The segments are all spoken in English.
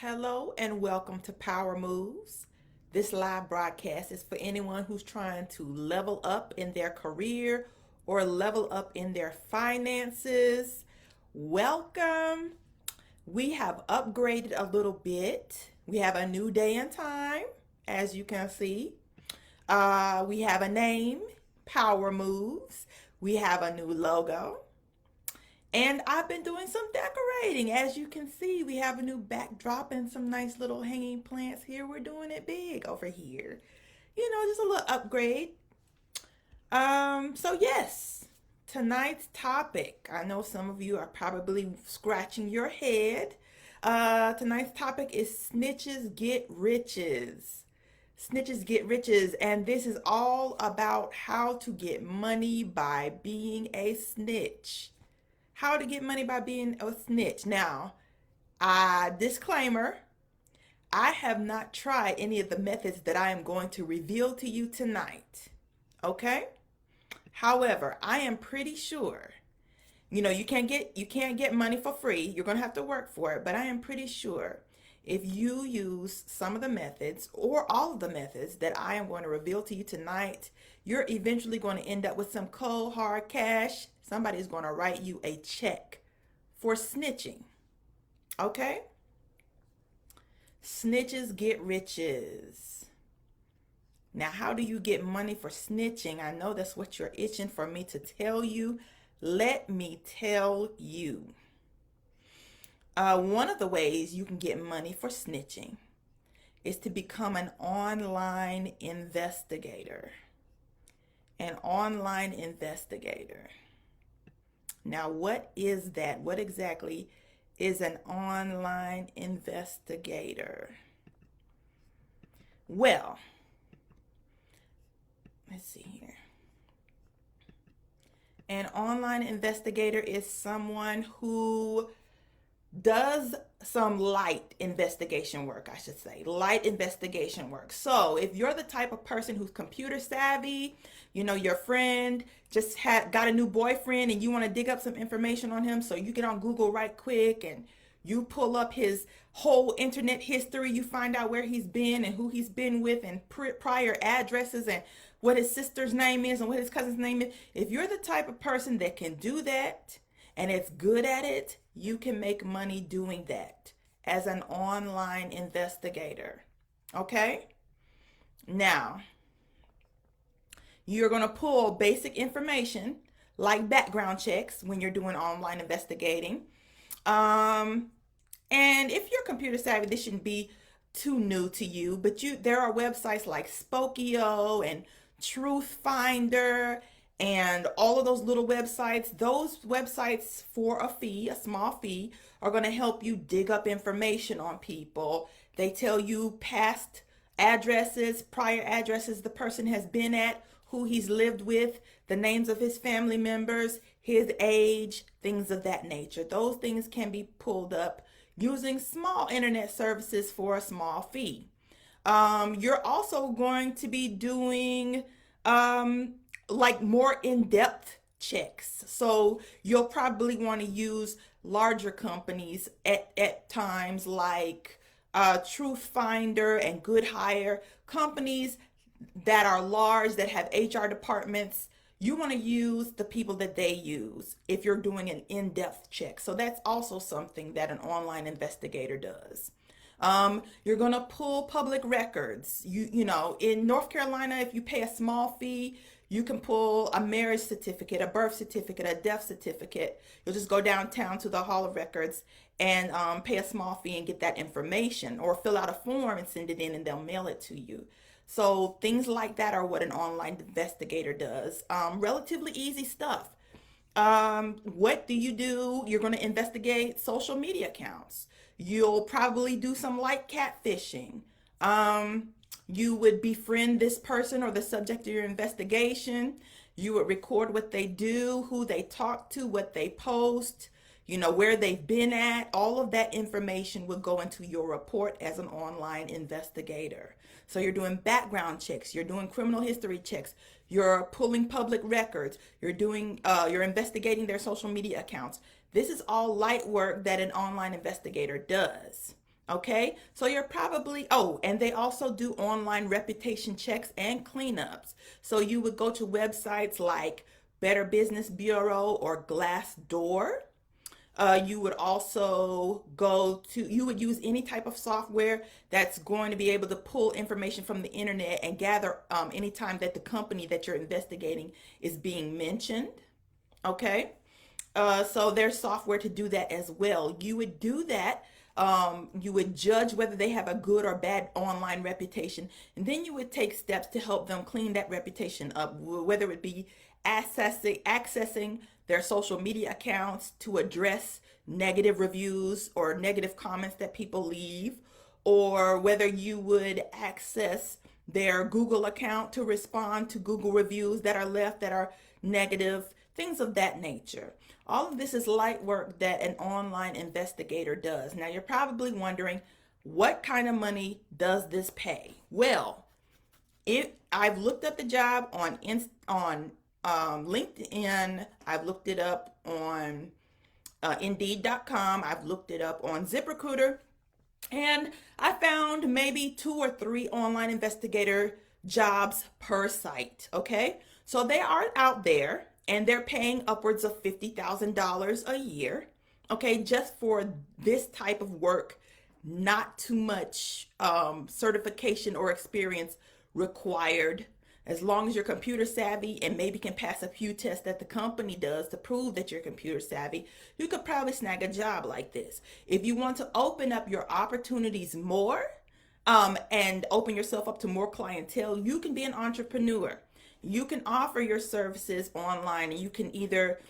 Hello and welcome to Power Moves. This live broadcast is for anyone who's trying to level up in their career or level up in their finances. Welcome. We have upgraded a little bit. We have a new day and time, as you can see. We have a name, Power Moves. We have a new logo. And I've been doing some decorating. As you can see, we have a new backdrop and some nice little hanging plants here. We're doing it big over here. Just a little upgrade. So yes, tonight's topic. I know some of you are probably scratching your head. Tonight's topic is Snitches Get Riches. Snitches Get Riches, and this is all about how to get money by being a snitch. How to get money by being a snitch. Now, disclaimer, I have not tried any of the methods that I am going to reveal to you tonight. Okay? However, I am pretty sure, you can't get money for free. You're going to have to work for it, but I am pretty sure if you use some of the methods or all of the methods that I am going to reveal to you tonight, you're eventually going to end up with some cold hard cash. Somebody's going to write you a check for snitching. Okay? Snitches get riches. Now, how do you get money for snitching? I know that's what you're itching for me to tell you. Let me tell you. One of the ways you can get money for snitching is to become an online investigator. An online investigator. Now, what is that? What exactly is an online investigator? Well, let's see here. An online investigator is someone who does some light investigation work, I should say. Light investigation work. So if you're the type of person who's computer savvy, your friend just got a new boyfriend and you want to dig up some information on him, so you get on Google right quick and you pull up his whole internet history, you find out where he's been and who he's been with and prior addresses and what his sister's name is and what his cousin's name is. If you're the type of person that can do that and is good at it, you can make money doing that as an online investigator. Okay? Now, you're going to pull basic information like background checks when you're doing online investigating. And if you're computer savvy, this shouldn't be too new to you, but there are websites like Spokio and Truth Finder and all of those little websites. Those websites for a fee, a small fee, are going to help you dig up information on people. They tell you past addresses, prior addresses the person has been at, who he's lived with, the names of his family members, his age, things of that nature. Those things can be pulled up using small internet services for a small fee. You're also going to be doing like more in-depth checks. So you'll probably want to use larger companies at times like Truth Finder and Good Hire, companies that are large, that have HR departments. You want to use the people that they use if you're doing an in-depth check. So that's also something that an online investigator does. You're going to pull public records. In North Carolina, if you pay a small fee, you can pull a marriage certificate, a birth certificate, a death certificate. You'll just go downtown to the Hall of Records and pay a small fee and get that information, or fill out a form and send it in and they'll mail it to you. So things like that are what an online investigator does. Relatively easy stuff. What do? You're going to investigate social media accounts. You'll probably do some light catfishing. You would befriend this person or the subject of your investigation. You would record what they do, who they talk to, what they post, where they've been at. All of that information would go into your report as an online investigator. So you're doing background checks, you're doing criminal history checks, you're pulling public records, you're investigating their social media accounts. This is all light work that an online investigator does. Okay, so you're probably, oh, and they also do online reputation checks and cleanups. So you would go to websites like Better Business Bureau or Glassdoor. You would also you would use any type of software that's going to be able to pull information from the internet and gather anytime that the company that you're investigating is being mentioned. Okay. So there's software to do that as well. You would do that. You would judge whether they have a good or bad online reputation, and then you would take steps to help them clean that reputation up, whether it be accessing their social media accounts to address negative reviews or negative comments that people leave, or whether you would access their Google account to respond to Google reviews that are left that are negative, things of that nature. All of this is light work that an online investigator does. Now, you're probably wondering, what kind of money does this pay? Well, I've looked up the job on LinkedIn. I've looked it up on Indeed.com. I've looked it up on ZipRecruiter, and I found maybe 2 or 3 online investigator jobs per site. Okay, so they are out there, and they're paying upwards of $50,000 a year. Okay, just for this type of work, not too much certification or experience required. As long as you're computer savvy and maybe can pass a few tests that the company does to prove that you're computer savvy, you could probably snag a job like this. If you want to open up your opportunities more and open yourself up to more clientele, you can be an entrepreneur. You can offer your services online, and you can either,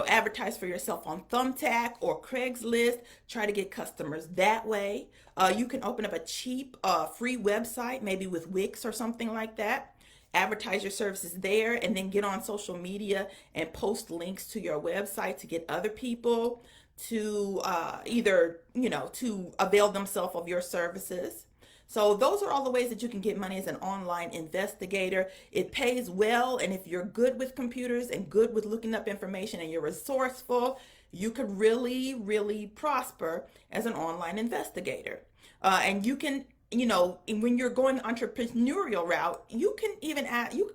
advertise for yourself on Thumbtack or Craigslist, try to get customers that way. You can open up a cheap, free website, maybe with Wix or something like that. Advertise your services there, and then get on social media and post links to your website to get other people to to avail themselves of your services. So those are all the ways that you can get money as an online investigator. It pays well, and if you're good with computers and good with looking up information and you're resourceful, you could really, really prosper as an online investigator. And you can, when you're going the entrepreneurial route, you can even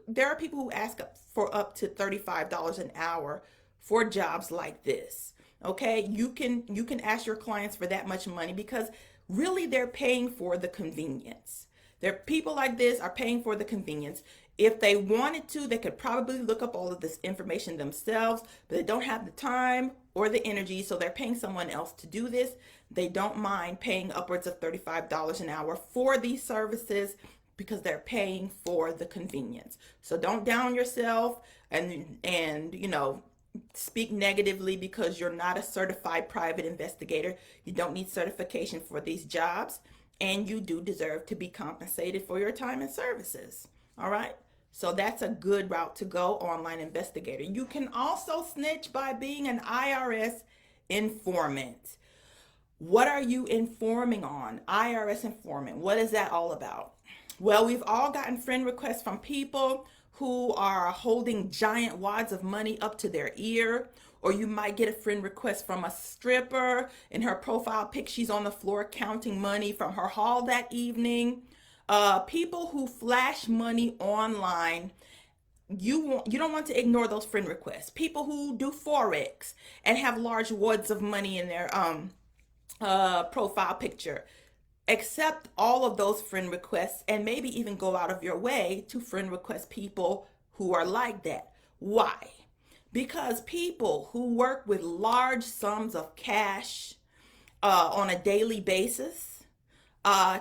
there are people who ask for up to $35 an hour for jobs like this. Okay, you can ask your clients for that much money because really they're paying for the convenience. People like this are paying for the convenience. If they wanted to, they could probably look up all of this information themselves, but they don't have the time or the energy, so they're paying someone else to do this. They don't mind paying upwards of $35 an hour for these services because they're paying for the convenience. So don't down yourself and speak negatively because you're not a certified private investigator. You don't need certification for these jobs, and you do deserve to be compensated for your time and services. All right, so that's a good route to go, online investigator. You can also snitch by being an IRS informant. What are you informing on? IRS informant, what is that all about? Well, we've all gotten friend requests from people who are holding giant wads of money up to their ear, or you might get a friend request from a stripper. In her profile pic, she's on the floor counting money from her haul that evening. People who flash money online, you don't want to ignore those friend requests. People who do Forex and have large wads of money in their profile picture. Accept all of those friend requests and maybe even go out of your way to friend request people who are like that. Why? Because people who work with large sums of cash on a daily basis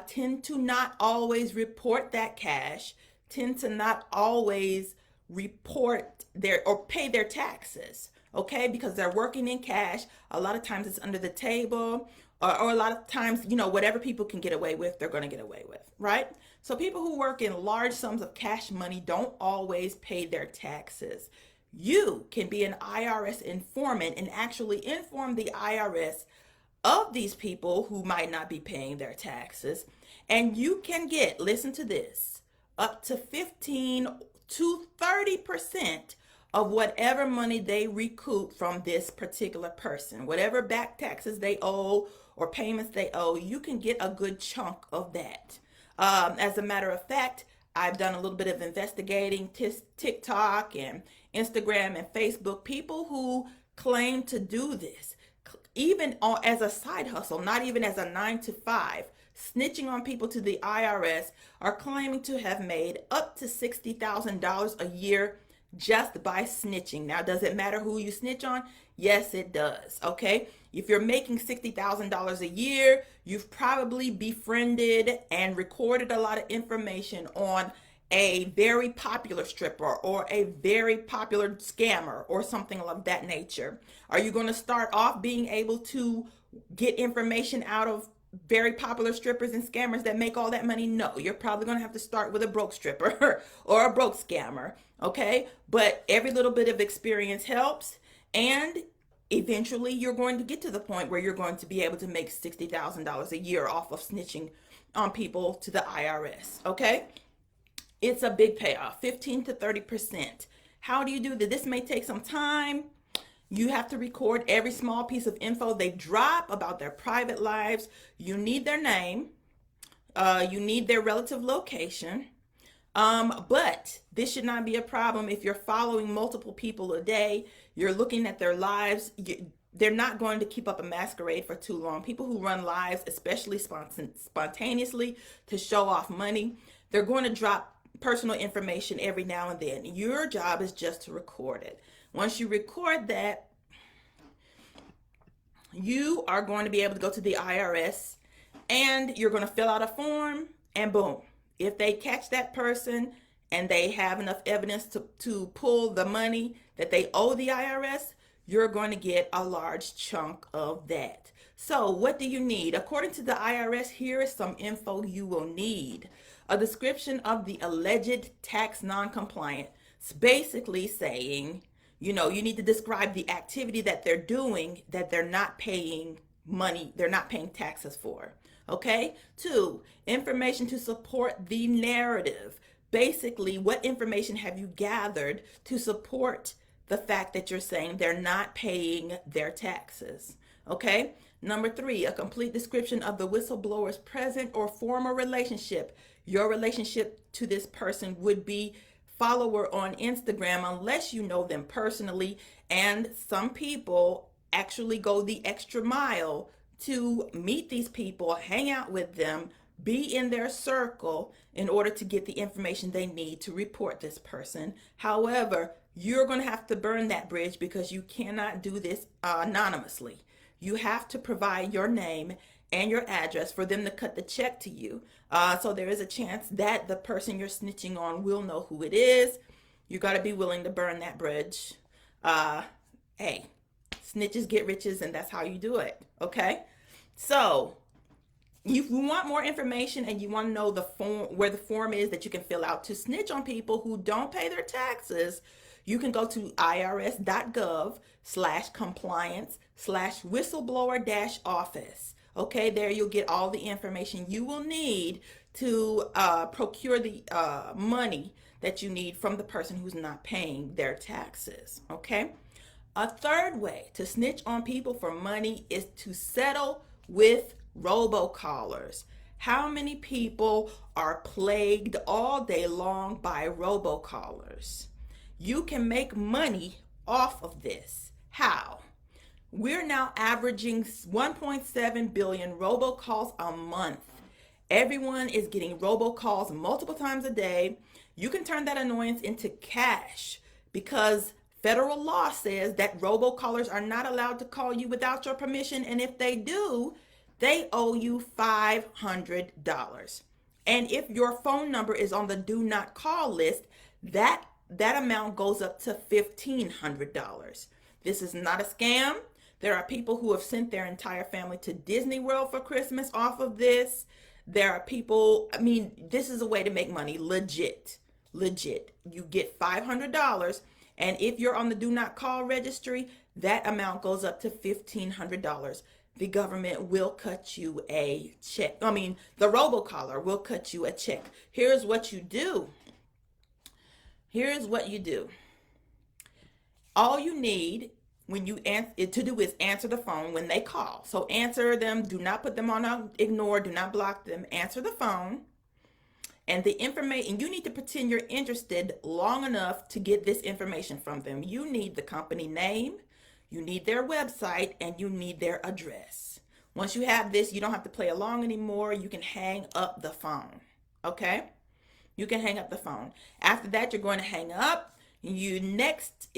tend to not always report that cash, tend to not always report or pay their taxes, okay? Because they're working in cash. A lot of times it's under the table, or a lot of times, whatever people can get away with, they're going to get away with, right? So people who work in large sums of cash money don't always pay their taxes. You can be an IRS informant and actually inform the IRS of these people who might not be paying their taxes. And you can get, listen to this, up to 15 to 30% of whatever money they recoup from this particular person. Whatever back taxes they owe or payments they owe, you can get a good chunk of that. As a matter of fact, I've done a little bit of investigating TikTok and Instagram and Facebook. People who claim to do this, even as a side hustle, not even as a 9 to 5, snitching on people to the IRS, are claiming to have made up to $60,000 a year just by snitching. Now, does it matter who you snitch on? Yes, it does. Okay. If you're making $60,000 a year, you've probably befriended and recorded a lot of information on a very popular stripper or a very popular scammer or something of that nature. Are you going to start off being able to get information out of very popular strippers and scammers that make all that money? No, you're probably going to have to start with a broke stripper or a broke scammer. Okay. But every little bit of experience helps. And eventually you're going to get to the point where you're going to be able to make $60,000 a year off of snitching on people to the IRS. Okay. It's a big payoff, 15 to 30%. How do you do that? This may take some time. You have to record every small piece of info they drop about their private lives. You need their name. You need their relative location. But this should not be a problem if you're following multiple people a day. You're looking at their lives. They're not going to keep up a masquerade for too long. People who run lives, especially spontaneously to show off money, they're going to drop personal information every now and then. Your job is just to record it. Once you record that, you are going to be able to go to the IRS and you're going to fill out a form, and boom. If they catch that person and they have enough evidence to pull the money that they owe the IRS, you're going to get a large chunk of that. So what do you need? According to the IRS, here is some info you will need. A description of the alleged tax non-compliant. It's basically saying, you need to describe the activity that they're doing that they're not paying money, they're not paying taxes for. Okay. 2, information to support the narrative. Basically, what information have you gathered to support the fact that you're saying they're not paying their taxes? Okay. Number 3, a complete description of the whistleblower's present or former relationship. Your relationship to this person would be follower on Instagram unless you know them personally. And some people actually go the extra mile to meet these people, hang out with them, be in their circle in order to get the information they need to report this person. However, you're going to have to burn that bridge because you cannot do this anonymously. You have to provide your name and your address for them to cut the check to you. So there is a chance that the person you're snitching on will know who it is. You got to be willing to burn that bridge. Hey, snitches get riches, and that's how you do it. Okay. So if you want more information and you want to know the form, where the form is that you can fill out to snitch on people who don't pay their taxes, you can go to irs.gov/compliance/whistleblower-office. Okay, there you'll get all the information you will need to procure the money that you need from the person who's not paying their taxes. Okay. A third way to snitch on people for money is to settle with robocallers. How many people are plagued all day long by robocallers? You can make money off of this. How? We're now averaging 1.7 billion robocalls a month. Everyone is getting robocalls multiple times a day. You can turn that annoyance into cash because federal law says that robocallers are not allowed to call you without your permission. And if they do, they owe you $500. And if your phone number is on the do not call list, that amount goes up to $1,500. This is not a scam. There are people who have sent their entire family to Disney World for Christmas off of this. There are people, this is a way to make money. Legit. You get $500. And if you're on the do not call registry, that amount goes up to $1,500. The government will cut you a check. The robocaller will cut you a check. Here's what you do. All you need to do is answer the phone when they call. So answer them. Do not put them on ignore. Do not block them. Answer the phone. And the information, you need to pretend you're interested long enough to get this information from them. You need the company name, you need their website, and you need their address. Once you have this, you don't have to play along anymore. You can hang up the phone. Okay? You can hang up the phone. After that, you're going to hang up. Your next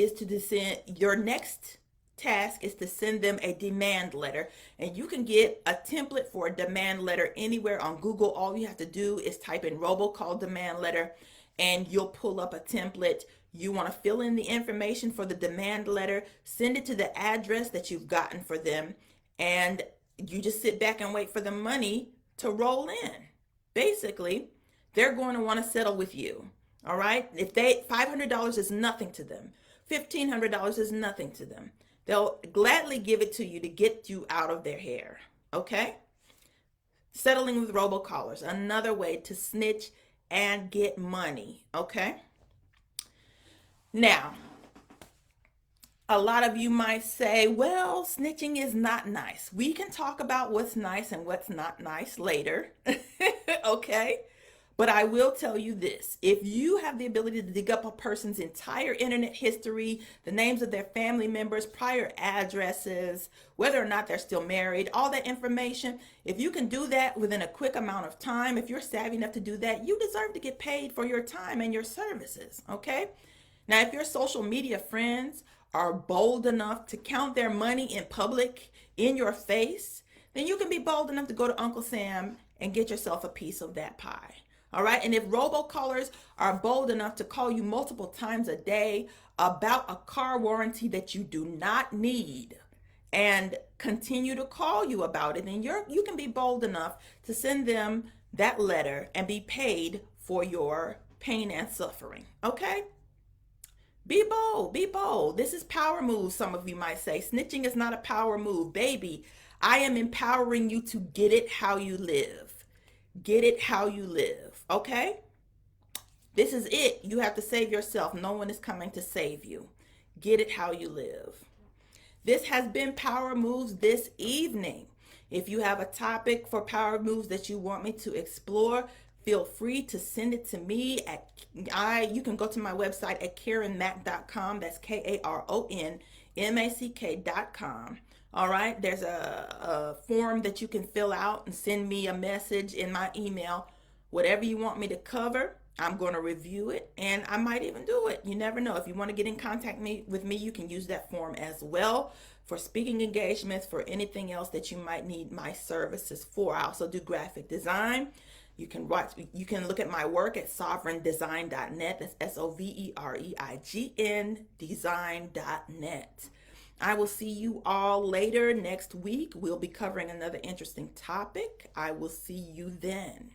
task is to send them a demand letter. And you can get a template for a demand letter anywhere on Google. All you have to do is type in robocall demand letter and you'll pull up a template. You want to fill in the information for the demand letter, send it to the address that you've gotten for them, and you just sit back and wait for the money to roll in. Basically, they're going to want to settle with you. All right? If $500 is nothing to them, $1,500 is nothing to them, they'll gladly give it to you to get you out of their hair. Okay? Settling with robocallers, another way to snitch and get money. Okay? Now, a lot of you might say, well, snitching is not nice. We can talk about what's nice and what's not nice later. Okay? But I will tell you this, if you have the ability to dig up a person's entire internet history, the names of their family members, prior addresses, whether or not they're still married, all that information, if you can do that within a quick amount of time, if you're savvy enough to do that, you deserve to get paid for your time and your services, okay? Now, if your social media friends are bold enough to count their money in public, in your face, then you can be bold enough to go to Uncle Sam and get yourself a piece of that pie. All right. And if robocallers are bold enough to call you multiple times a day about a car warranty that you do not need and continue to call you about it, then you can be bold enough to send them that letter and be paid for your pain and suffering. Okay. Be bold. Be bold. This is power move, some of you might say. Snitching is not a power move. Baby, I am empowering you to get it how you live. Get it how you live, okay? This is it. You have to save yourself. No one is coming to save you. Get it how you live. This has been Power Moves this evening. If you have a topic for Power Moves that you want me to explore, feel free to send it to me you can go to my website at KarenMack.com. That's KaronMack.com. All right, there's a form that you can fill out and send me a message in my email. Whatever you want me to cover, I'm going to review it, and I might even do it. You never know. If you want to get in contact with me, you can use that form as well for speaking engagements, for anything else that you might need my services for. I also do graphic design. You can look at my work at sovereigndesign.net. That's SOVEREIGN design.net. I will see you all later next week. We'll be covering another interesting topic. I will see you then.